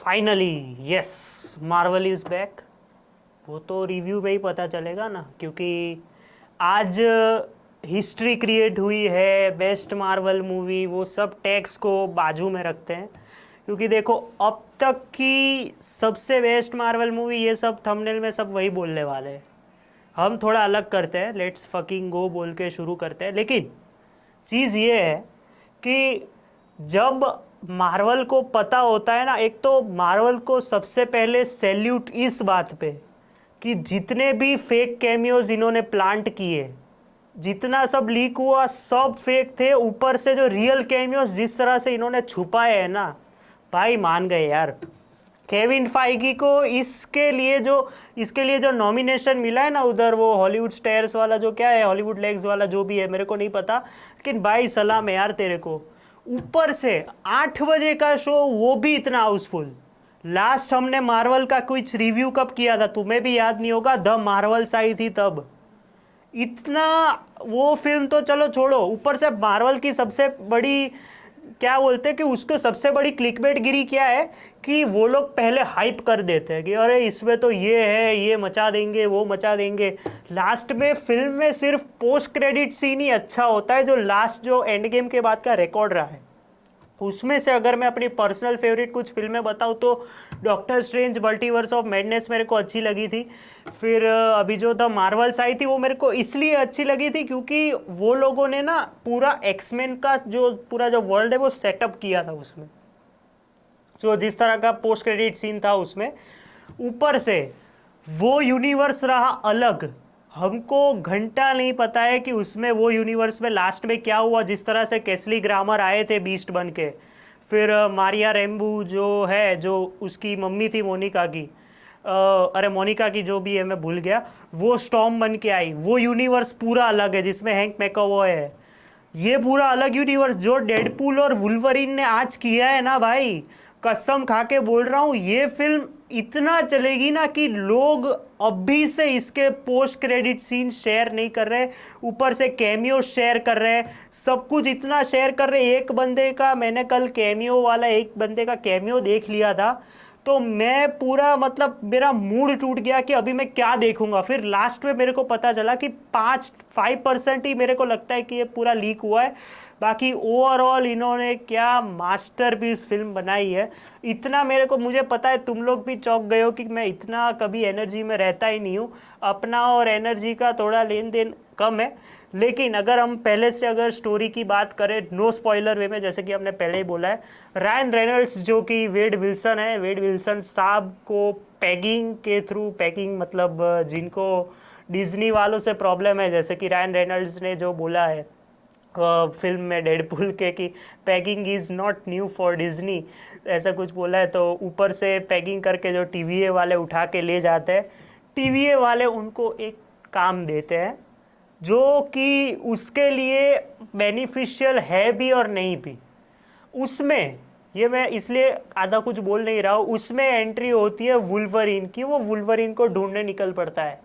Finally yes, Marvel is back. वो तो review में ही पता चलेगा ना, क्योंकि आज हिस्ट्री क्रिएट हुई है। बेस्ट मार्वल मूवी, वो सब टैग्स को बाजू में रखते हैं, क्योंकि देखो अब तक की सबसे बेस्ट मार्वल मूवी, ये सब थंबनेल में सब वही बोलने वाले हैं। हम थोड़ा अलग करते हैं, लेट्स फकिंग गो बोल के शुरू करते हैं। लेकिन चीज़ ये है कि जब मार्वल को पता होता है ना, एक तो मार्वल को सबसे पहले सैल्यूट इस बात पे कि जितने भी फेक कैमियोज इन्होंने प्लांट किए, जितना सब लीक हुआ सब फेक थे। ऊपर से जो रियल कैमियोज जिस तरह से इन्होंने छुपाए हैं ना, भाई मान गए यार। केविन फाइगी को इसके लिए जो नॉमिनेशन मिला है ना, उधर वो हॉलीवुड स्टार्स वाला, जो क्या है, हॉलीवुड लेग्स वाला, जो भी है मेरे को नहीं पता, लेकिन भाई सलाम है यार तेरे को। ऊपर से 8 बजे का शो, वो भी इतना हाउसफुल। लास्ट हमने मार्वल का कुछ रिव्यू कब किया था, तुम्हें भी याद नहीं होगा, द मार्वल्स आई थी तब। इतना वो फिल्म तो चलो छोड़ो, ऊपर से मार्वल की सबसे बड़ी, क्या बोलते हैं कि उसको सबसे बड़ी क्लिकबेट गिरी क्या है कि वो लोग पहले हाइप कर देते हैं कि अरे इसमें तो ये है, ये मचा देंगे, वो मचा देंगे। लास्ट में फिल्म में सिर्फ पोस्ट क्रेडिट सीन ही अच्छा होता है, जो लास्ट जो एंड गेम के बाद का रिकॉर्ड रहा है। उसमें से अगर मैं अपनी पर्सनल फेवरेट कुछ फिल्में बताऊं तो doctor strange multiverse of madness मेरे को अच्छी लगी थी। फिर अभी जो द मार्वल्स आई थी, वो मेरे को इसलिए अच्छी लगी थी क्योंकि वो लोगों ने ना पूरा एक्समैन का जो पूरा जो वर्ल्ड है वो सेटअप किया था उसमें, जो जिस तरह का पोस्ट क्रेडिट सीन था उसमें। ऊपर से वो यूनिवर्स रहा अलग। हमको घंटा नहीं पता है कि उसमें वो यूनिवर्स में लास्ट में क्या हुआ, जिस तरह से केस्ली ग्रामर आए थे बीस्ट बन के। फिर मारिया रेम्बू जो है, जो उसकी मम्मी थी मोनिका की, अरे मोनिका की जो भी है मैं भूल गया, वो स्टॉर्म बन के आई। वो यूनिवर्स पूरा अलग है जिसमें हैंक मैकअवॉय है। ये पूरा अलग यूनिवर्स जो डेडपूल और वुल्वरिन ने आज किया है ना भाई, कसम खा के बोल रहा हूँ, ये फिल्म इतना चलेगी ना कि लोग अभी से इसके पोस्ट क्रेडिट सीन शेयर नहीं कर रहे, ऊपर से कैमियो शेयर कर रहे हैं, सब कुछ इतना शेयर कर रहे हैं। एक बंदे का मैंने कल कैमियो वाला एक बंदे का कैमियो देख लिया था, तो मैं पूरा मतलब मेरा मूड टूट गया कि अभी मैं क्या देखूंगा। फिर लास्ट में मेरे को पता चला कि 5% ही मेरे को लगता है कि ये पूरा लीक हुआ है। बाकी ओवरऑल इन्होंने क्या मास्टरपीस फिल्म बनाई है। इतना मेरे को, मुझे पता है तुम लोग भी चौंक गए हो कि मैं इतना कभी एनर्जी में रहता ही नहीं हूँ, अपना और एनर्जी का थोड़ा लेन देन कम है। लेकिन अगर हम पहले से अगर स्टोरी की बात करें नो स्पॉइलर वे में, जैसे कि हमने पहले ही बोला है, रायन रेनल्ड्स जो कि वेड विल्सन है, वेड विल्सन साहब को पैगिंग के थ्रू, पैगिंग मतलब जिनको डिज्नी वालों से प्रॉब्लम है, जैसे कि रायन रेनल्ड्स ने जो बोला है फिल्म में डेडपूल के कि paging is not new for Disney, ऐसा कुछ बोला है। तो ऊपर से पैगिंग करके जो टीवीए वाले उठा के ले जाते हैं, टीवीए वाले उनको एक काम देते हैं जो कि उसके लिए बेनिफिशियल है भी और नहीं भी। उसमें, ये मैं इसलिए आधा कुछ बोल नहीं रहा हूँ, उसमें एंट्री होती है वुल्वरिन की। वो वुल्वरिन को ढूंढने निकल पड़ता है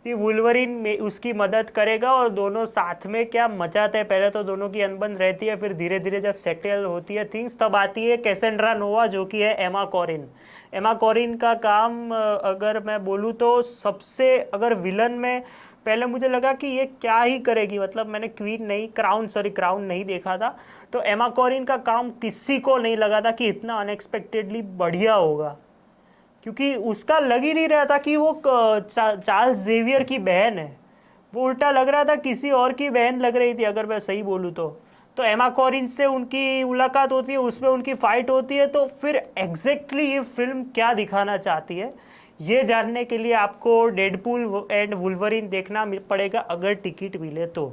कि वुल्वरिन में उसकी मदद करेगा, और दोनों साथ में क्या मचाते हैं। पहले तो दोनों की अनबन रहती है, फिर धीरे धीरे जब सेटल होती है थिंग्स, तब आती है कैसेंड्रा नोवा जो कि है एमा कॉरिन। एमा कॉरिन का काम अगर मैं बोलूँ तो सबसे, अगर विलन में पहले मुझे लगा कि ये क्या ही करेगी, मतलब मैंने क्राउन नहीं देखा था, तो एमा कॉरिन का काम किसी को नहीं लगा था कि इतना अनएक्सपेक्टेडली बढ़िया होगा, क्योंकि उसका लग ही नहीं रहा था कि वो चार्ल्स जेवियर की बहन है। वो उल्टा लग रहा था किसी और की बहन लग रही थी, अगर मैं सही बोलूँ तो एमा कॉरिन से उनकी मुलाकात होती है, उसमें उनकी फाइट होती है। तो फिर एग्जैक्टली ये फिल्म क्या दिखाना चाहती है, ये जानने के लिए आपको डेडपूल एंड वुल्वरिन देखना पड़ेगा, अगर टिकट मिले तो।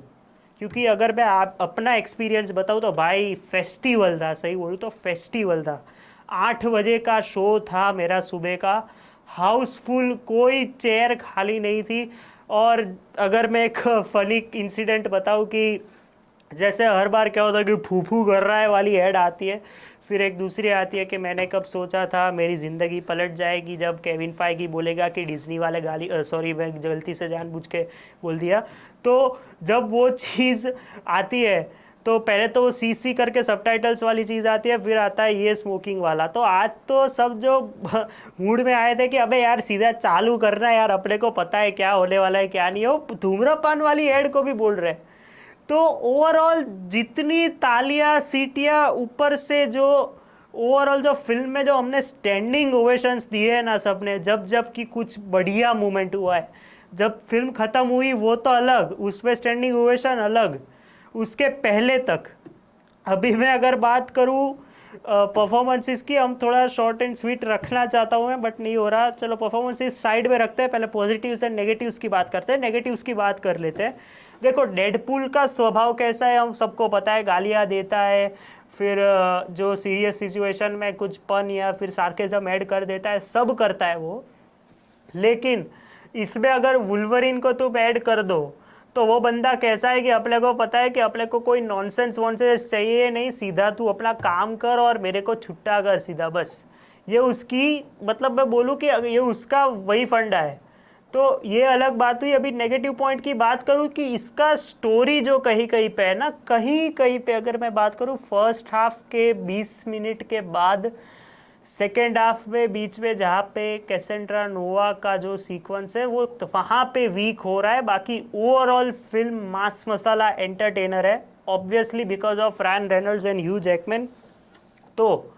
क्योंकि अगर मैं आप अपना एक्सपीरियंस बताऊँ तो भाई फेस्टिवल था, सही बोलूँ तो फेस्टिवल था। 8 बजे का शो था मेरा सुबह का, हाउसफुल, कोई चेयर खाली नहीं थी। और अगर मैं एक फनी इंसिडेंट बताऊं कि जैसे हर बार क्या होता है कि फूफू कर रहा है वाली ऐड आती है, फिर एक दूसरी आती है कि मैंने कब सोचा था मेरी ज़िंदगी पलट जाएगी जब केविन फाइगी बोलेगा कि डिज्नी वाले गाली, सॉरी मैं गलती से जानबूझ के बोल दिया। तो जब वो चीज़ आती है तो पहले तो वो सीसी करके सबटाइटल्स वाली चीज़ आती है, फिर आता है ये स्मोकिंग वाला। तो आज तो सब जो मूड में आए थे कि अबे यार सीधा चालू करना है यार, अपने को पता है क्या होने वाला है क्या नहीं है, वो धूम्रपान वाली एड को भी बोल रहे हैं। तो ओवरऑल जितनी तालियां सीटियां, ऊपर से जो ओवरऑल जो फिल्म में जो हमने स्टैंडिंग ओवेशंस दिए हैं ना सबने, जब जब कि कुछ बढ़िया मोमेंट हुआ है, जब फिल्म खत्म हुई वो तो अलग, उसमें स्टैंडिंग ओवेशन अलग, उसके पहले तक। अभी मैं अगर बात करूँ परफॉर्मेंसेस की, हम थोड़ा शॉर्ट एंड स्वीट रखना चाहता हूँ मैं, बट नहीं हो रहा। चलो परफॉर्मेंसेस साइड में रखते हैं, पहले पॉजिटिव्स एंड नेगेटिव्स की बात करते हैं। नेगेटिव्स की बात कर लेते हैं। देखो डेडपूल का स्वभाव कैसा है हम सबको पता है, गालियाँ देता है, फिर जो सीरियस सिचुएशन में कुछ पन या फिर सार्केज्म ऐड कर देता है, सब करता है वो। लेकिन इसमें अगर वुल्वरिन को तुम ऐड कर दो तो वो बंदा कैसा है कि अपने को पता है कि अपने को कोई नॉनसेंस वॉन्सेंस चाहिए नहीं, सीधा तू अपना काम कर और मेरे को छुट्टा कर सीधा, बस। ये उसकी, मतलब मैं बोलूँ कि ये उसका वही फंडा है। तो ये अलग बात हुई। अभी नेगेटिव पॉइंट की बात करूँ कि इसका स्टोरी जो कहीं कहीं पे है ना, कहीं कहीं पे अगर मैं बात करूँ फर्स्ट हाफ के 20 मिनट के बाद सेकेंड हाफ में बीच में जहाँ पे कैसेंड्रा नोवा का जो सीक्वेंस है वो वहाँ पे वीक हो रहा है। बाकी ओवरऑल फिल्म मास मसाला एंटरटेनर है, obviously because of Ryan Reynolds and Hugh Jackman. तो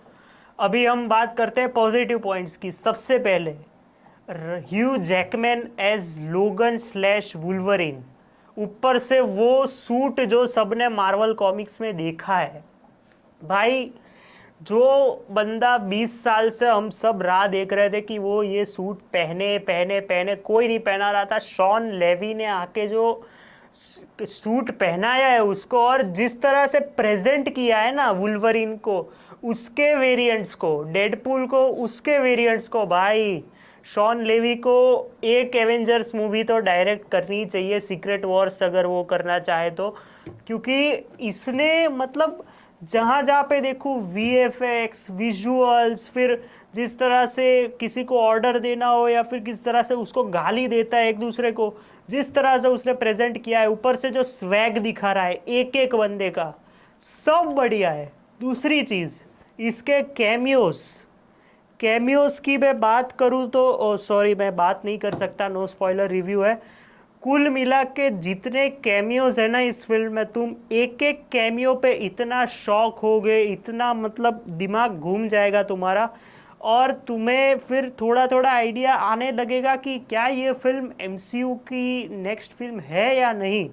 अभी हम बात करते हैं पॉजिटिव पॉइंट्स की। सबसे पहले ह्यू जैकमैन एज लोगन स्लैश वुल्वरिन, ऊपर से वो सूट जो सबने मार्वल कॉमिक्स में देखा है भाई, जो बंदा 20 साल से हम सब राह देख रहे थे कि वो ये सूट पहने पहने पहने, कोई नहीं पहना रहा था। शॉन लेवी ने आके जो सूट पहनाया है उसको, और जिस तरह से प्रेजेंट किया है ना वुल्वरिन को, उसके वेरिएंट्स को, डेडपूल को उसके वेरिएंट्स को, भाई शॉन लेवी को एक एवेंजर्स मूवी तो डायरेक्ट करनी चाहिए, सीक्रेट वॉर्स अगर वो करना चाहे तो। क्योंकि इसने मतलब जहाँ जहाँ पे देखूँ VFX विजुअल्स, फिर जिस तरह से किसी को ऑर्डर देना हो या फिर किस तरह से उसको गाली देता है एक दूसरे को, जिस तरह से उसने प्रेजेंट किया है, ऊपर से जो स्वैग दिखा रहा है एक एक बंदे का, सब बढ़िया है। दूसरी चीज़ इसके कैमियोस की मैं बात करूँ तो सॉरी मैं बात नहीं कर सकता, नो स्पॉइलर रिव्यू है। कुल मिला के जितने कैमियोज है ना इस फिल्म में, तुम एक एक कैमियो पे इतना शॉक हो गए, इतना मतलब दिमाग घूम जाएगा तुम्हारा, और तुम्हें फिर थोड़ा थोड़ा आइडिया आने लगेगा कि क्या ये फिल्म MCU की नेक्स्ट फिल्म है या नहीं।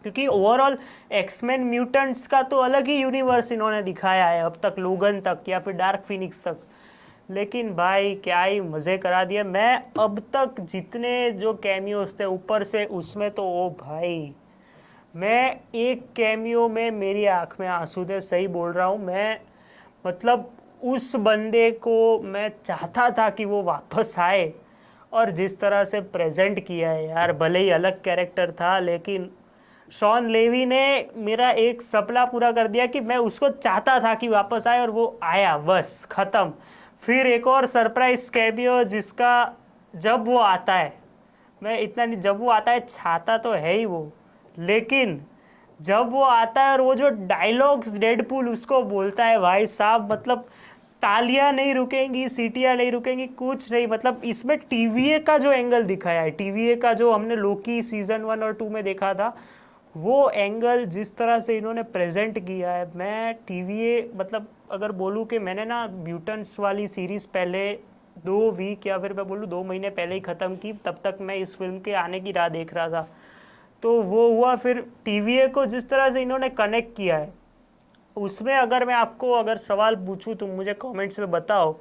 क्योंकि ओवरऑल एक्समैन म्यूटेंट्स का तो अलग ही यूनिवर्स इन्होंने दिखाया है अब तक, लोगन तक या फिर डार्क फिनिक्स तक। लेकिन भाई क्या ही मज़े करा दिए। मैं अब तक जितने जो कैमियोस थे ऊपर से उसमें तो ओ भाई, मैं एक कैमियो में मेरी आंख में आंसू थे, सही बोल रहा हूँ मैं। मतलब उस बंदे को मैं चाहता था कि वो वापस आए, और जिस तरह से प्रेजेंट किया है यार, भले ही अलग कैरेक्टर था लेकिन शॉन लेवी ने मेरा एक सपना पूरा कर दिया कि मैं उसको चाहता था कि वापस आए, और वो आया, बस ख़त्म। फिर एक और सरप्राइज कैमियो जिसका जब वो आता है, मैं इतना नहीं, जब वो आता है छाता तो है ही वो, लेकिन जब वो आता है और वो जो डायलॉग्स डेडपूल उसको बोलता है भाई साहब, मतलब तालियां नहीं रुकेंगी, सीटियां नहीं रुकेंगी, कुछ नहीं। मतलब इसमें TVA का जो एंगल दिखाया है, TVA का जो हमने लोकी सीजन 1 और 2 में देखा था, वो एंगल जिस तरह से इन्होंने प्रेजेंट किया है, मैं TVA मतलब अगर बोलूँ कि मैंने ना म्यूटेंट्स वाली सीरीज़ पहले 2 वीक या फिर मैं बोलूँ 2 महीने पहले ही ख़त्म की, तब तक मैं इस फिल्म के आने की राह देख रहा था। तो वो हुआ, फिर TVA को जिस तरह से इन्होंने कनेक्ट किया है उसमें, अगर मैं आपको अगर सवाल पूछूं तुम मुझे कमेंट्स में बताओ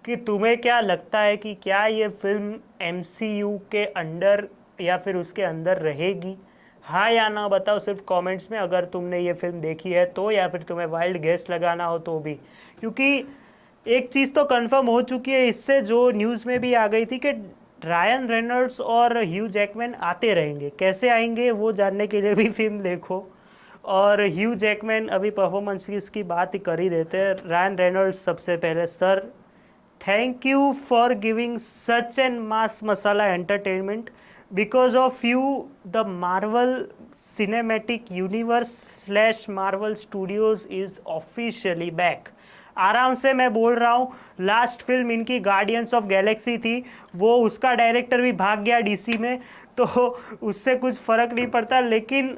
कि तुम्हें क्या लगता है कि क्या ये फिल्म MCU के अंडर या फिर उसके अंदर रहेगी, हाँ या ना बताओ सिर्फ कमेंट्स में, अगर तुमने ये फिल्म देखी है तो, या फिर तुम्हें वाइल्ड गेस लगाना हो तो भी। क्योंकि एक चीज़ तो कंफर्म हो चुकी है इससे, जो न्यूज़ में भी आ गई थी कि रायन रेनॉल्ड्स और ह्यू जैकमैन आते रहेंगे। कैसे आएंगे वो जानने के लिए भी फिल्म देखो। और ह्यू जैकमैन अभी परफॉर्मेंस की इसकी बात ही कर ही देते हैं। रायन रेनॉल्ड्स सबसे पहले sir, thank you for giving such an mass masala entertainment. Because of you the Marvel cinematic universe slash Marvel studios is officially back. आराम से मैं बोल रहा हूँ, लास्ट फिल्म इनकी गार्डियंस ऑफ गैलेक्सी थी, वो उसका डायरेक्टर भी भाग गया डीसी में, तो उससे कुछ फ़र्क नहीं पड़ता। लेकिन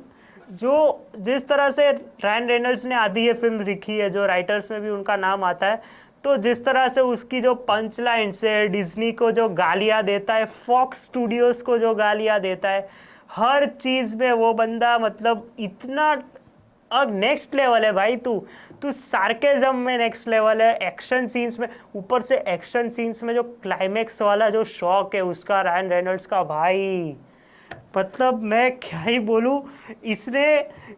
जो जिस तरह से रायन रेनल्ड्स ने आधी ये फिल्म लिखी है, जो राइटर्स में भी उनका नाम आता है, तो जिस तरह से उसकी जो पंच लाइन से डिज्नी को जो गालियाँ देता है, फॉक्स स्टूडियोज़ को जो गालियाँ देता है, हर चीज़ में वो बंदा मतलब इतना अब नेक्स्ट लेवल है भाई। तू तू सार्केज़म में नेक्स्ट लेवल है, एक्शन सीन्स में, ऊपर से एक्शन सीन्स में जो क्लाइमेक्स वाला जो शॉक है उसका रायन रेनल्ड्स का, भाई मतलब मैं क्या ही बोलूँ। इसने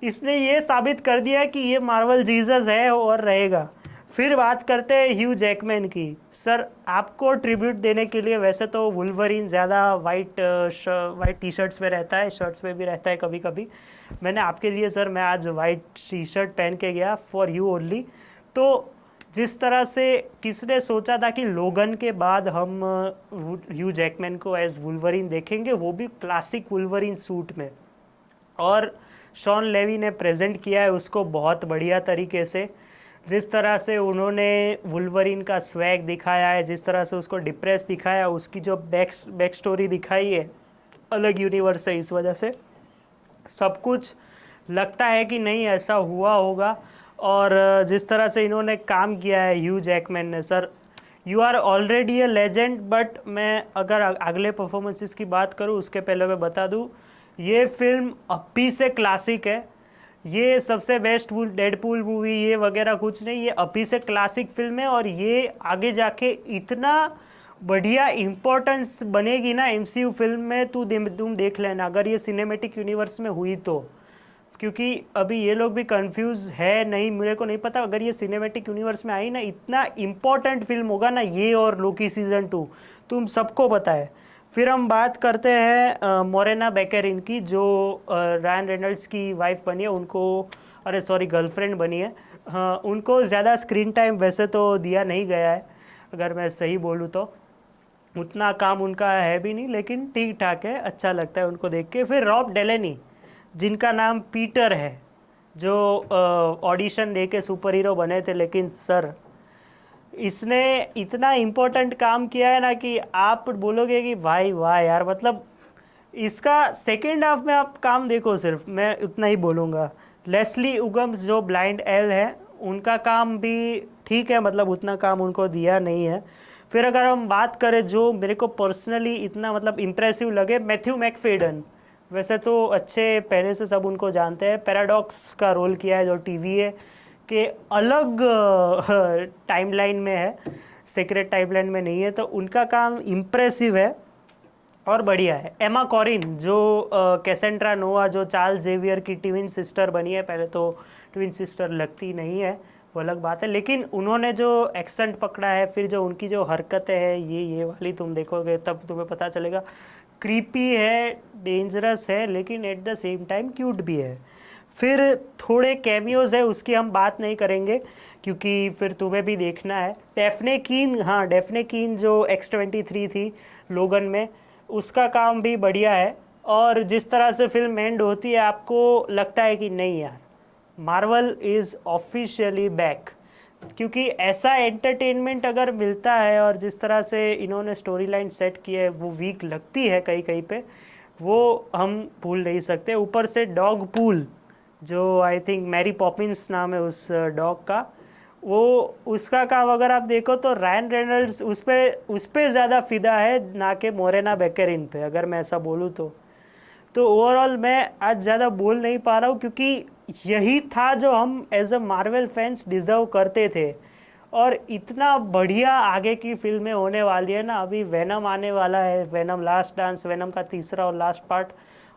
इसने ये साबित कर दिया कि ये मार्वल जीसस है और रहेगा। फिर बात करते हैं ह्यू जैकमैन की। सर आपको ट्रिब्यूट देने के लिए, वैसे तो वुल्वरीन ज़्यादा वाइट टी शर्ट्स में रहता है, शर्ट्स में भी रहता है कभी कभी, मैंने आपके लिए सर मैं आज वाइट टी शर्ट पहन के गया फॉर यू ओनली। तो जिस तरह से किसने सोचा था कि लोगन के बाद हम ह्यू जैकमैन को एज वुल्वरीन देखेंगे, वो भी क्लासिक वुल्वरीन सूट में, और शॉन लेवी ने प्रेजेंट किया है उसको बहुत बढ़िया तरीके से। जिस तरह से उन्होंने वुल्वरीन का स्वैग दिखाया है, जिस तरह से उसको डिप्रेस दिखाया, उसकी जो बैक स्टोरी दिखाई है, अलग यूनिवर्स है, इस वजह से सब कुछ लगता है कि नहीं ऐसा हुआ होगा। और जिस तरह से इन्होंने काम किया है ह्यू जैकमैन ने, sir you are already a legend, but मैं अगर अगले परफॉर्मेंसेस की बात करूँ उसके पहले मैं बता दूँ, ये फिल्म अभी से क्लासिक है। ये सबसे बेस्ट डेडपूल मूवी ये वगैरह कुछ नहीं, ये अभी से क्लासिक फिल्म है, और ये आगे जाके इतना बढ़िया इम्पोर्टेंस बनेगी ना एमसीयू फिल्म में, तुम देख लेना अगर ये सिनेमैटिक यूनिवर्स में हुई तो। क्योंकि अभी ये लोग भी कंफ्यूज है, नहीं मेरे को नहीं पता, अगर ये सिनेमैटिक यूनिवर्स में आई ना, इतना इम्पोर्टेंट फिल्म होगा ना ये और लोकी सीजन 2, तुम सबको पता है। फिर हम बात करते हैं मोरेना बैकेरिन की, जो रायन रेनल्ड्स की वाइफ बनी है, उनको अरे सॉरी गर्लफ्रेंड बनी है। हाँ, उनको ज़्यादा स्क्रीन टाइम वैसे तो दिया नहीं गया है, अगर मैं सही बोलूँ तो उतना काम उनका है भी नहीं, लेकिन ठीक ठाक है, अच्छा लगता है उनको देख के। फिर रॉब डेलेनी, जिनका नाम पीटर है, जो ऑडिशन दे के सुपर हीरो बने थे, लेकिन सर इसने इतना इम्पोर्टेंट काम किया है ना कि आप बोलोगे कि भाई वाह यार, मतलब इसका सेकेंड हाफ में आप काम देखो, सिर्फ मैं उतना ही बोलूँगा। लेस्ली उगम्स जो ब्लाइंड एल है, उनका काम भी ठीक है, मतलब उतना काम उनको दिया नहीं है। फिर अगर हम बात करें जो मेरे को पर्सनली इतना मतलब इम्प्रेसिव लगे, मैथ्यू मैकफेडन, वैसे तो अच्छे पहले से सब उनको जानते हैं, पैराडॉक्स का रोल किया है जो टीवीए के अलग टाइमलाइन में है, सीक्रेट टाइमलाइन में नहीं है, तो उनका काम इम्प्रेसिव है और बढ़िया है। एमा कॉरिन जो कैसेंड्रा नोवा, जो चार्ल्स जेवियर की ट्विन सिस्टर बनी है, पहले तो ट्विन सिस्टर लगती नहीं है, वो अलग बात है, लेकिन उन्होंने जो एक्सेंट पकड़ा है, फिर जो उनकी जो हरकतें हैं, ये वाली तुम देखोगे तब तुम्हें पता चलेगा, क्रीपी है, डेंजरस है, लेकिन at the same time cute भी है। फिर थोड़े कैमियोज़ है, उसकी हम बात नहीं करेंगे क्योंकि फिर तुम्हें भी देखना है। डेफने कीन, हाँ डेफने कीन जो X-23 थी लोगन में, उसका काम भी बढ़िया है। और जिस तरह से फिल्म एंड होती है, आपको लगता है कि नहीं यार, मार्वल इज़ ऑफिशियली बैक, क्योंकि ऐसा एंटरटेनमेंट अगर मिलता है, और जिस तरह से इन्होंने स्टोरी लाइन सेट की है, वो वीक लगती है कहीं कहीं पे, वो हम भूल नहीं सकते। ऊपर से डॉग पूल, जो आई थिंक मैरी पॉपिंस नाम है उस डॉग का, वो उसका काम अगर आप देखो तो रायन रेनल्ड्स उस पे ज़्यादा फ़िदा है ना कि मोरेना बैकेरिन पे, अगर मैं ऐसा बोलूँ तो ओवरऑल मैं आज ज़्यादा बोल नहीं पा रहा हूँ, क्योंकि यही था जो हम as a Marvel fans deserve करते थे। और इतना बढ़िया आगे की फिल्में होने वाली है ना, अभी वेनम आने वाला है, वेनम लास्ट डांस, वेनम का तीसरा और लास्ट पार्ट,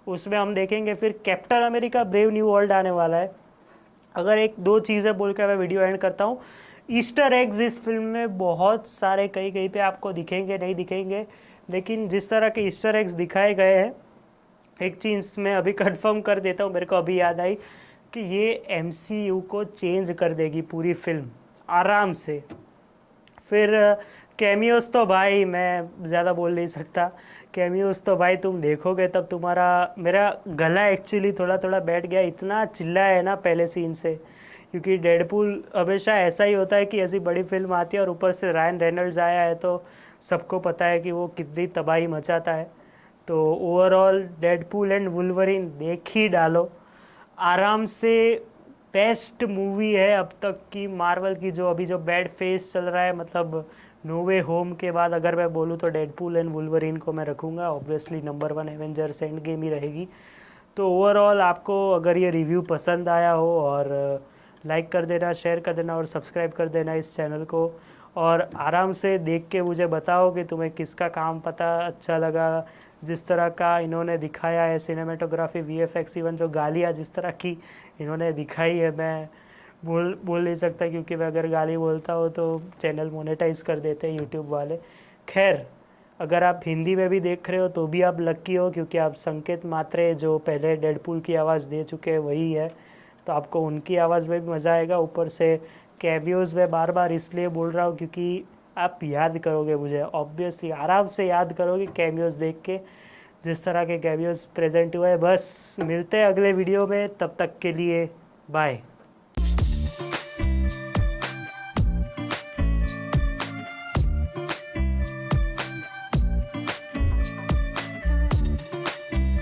उसमें हम देखेंगे। फिर captain America brave new world आने वाला है। अगर एक दो चीज़ें बोल के मैं वीडियो एंड करता हूँ, ईस्टर एग्स इस फिल्म में बहुत सारे कहीं कहीं पे आपको दिखेंगे, नहीं दिखेंगे, लेकिन जिस तरह के ईस्टर एग्स दिखाए गए हैं, एक चीज़ मैं अभी कंफर्म कर देता हूँ, मेरे को अभी याद आई कि ये एमसीयू को चेंज कर देगी पूरी फिल्म आराम से। फिर कैमियोस तो भाई मैं ज़्यादा बोल नहीं सकता। कैमियोस तो भाई तुम देखोगे तब तुम्हारा, मेरा गला एक्चुअली थोड़ा थोड़ा बैठ गया, इतना चिल्लाया है ना पहले सीन से। क्योंकि डेडपूल हमेशा ऐसा ही होता है कि ऐसी बड़ी फिल्म आती है और ऊपर से रायन रेनल्ड्स आया है तो सबको पता है कि वो कितनी तबाही मचाता है। तो ओवरऑल डेडपूल एंड वुल्वरिन देख ही डालो आराम से। बेस्ट मूवी है अब तक की मार्वल की, जो अभी जो बैड फेस चल रहा है, मतलब नो वे होम के बाद अगर मैं बोलूँ तो डेडपूल एंड वुल्वरिन को मैं रखूँगा। Obviously number 1 Avengers Endgame ही रहेगी। तो ओवरऑल आपको अगर ये रिव्यू पसंद आया हो और लाइक कर देना, शेयर कर देना और सब्सक्राइब कर देना इस चैनल को। और आराम से देख के मुझे बताओ कि तुम्हें किसका काम पता अच्छा लगा। जिस तरह का इन्होंने दिखाया है सिनेमेटोग्राफी, वीएफएक्स, इवन जो गालियाँ जिस तरह की इन्होंने दिखाई है, मैं बोल नहीं सकता क्योंकि मैं अगर गाली बोलता हूँ तो चैनल मोनेटाइज कर देते हैं यूट्यूब वाले। खैर, अगर आप हिंदी में भी देख रहे हो तो भी आप लक्की हो क्योंकि आप संकेत मात्रे जो पहले डेडपूल की आवाज़ दे चुके हैं वही है, तो आपको उनकी आवाज़ में भी मज़ा आएगा। ऊपर से कैमियोज़ में बार बार इसलिए बोल रहा हूँ क्योंकि आप याद करोगे, मुझे ऑब्वियसली आराम से याद करोगे कैमियोज़ देख के, जिस तरह के कैमियोज़ प्रेजेंट हुए हैं। बस मिलते हैं अगले वीडियो में, तब तक के लिए बाय।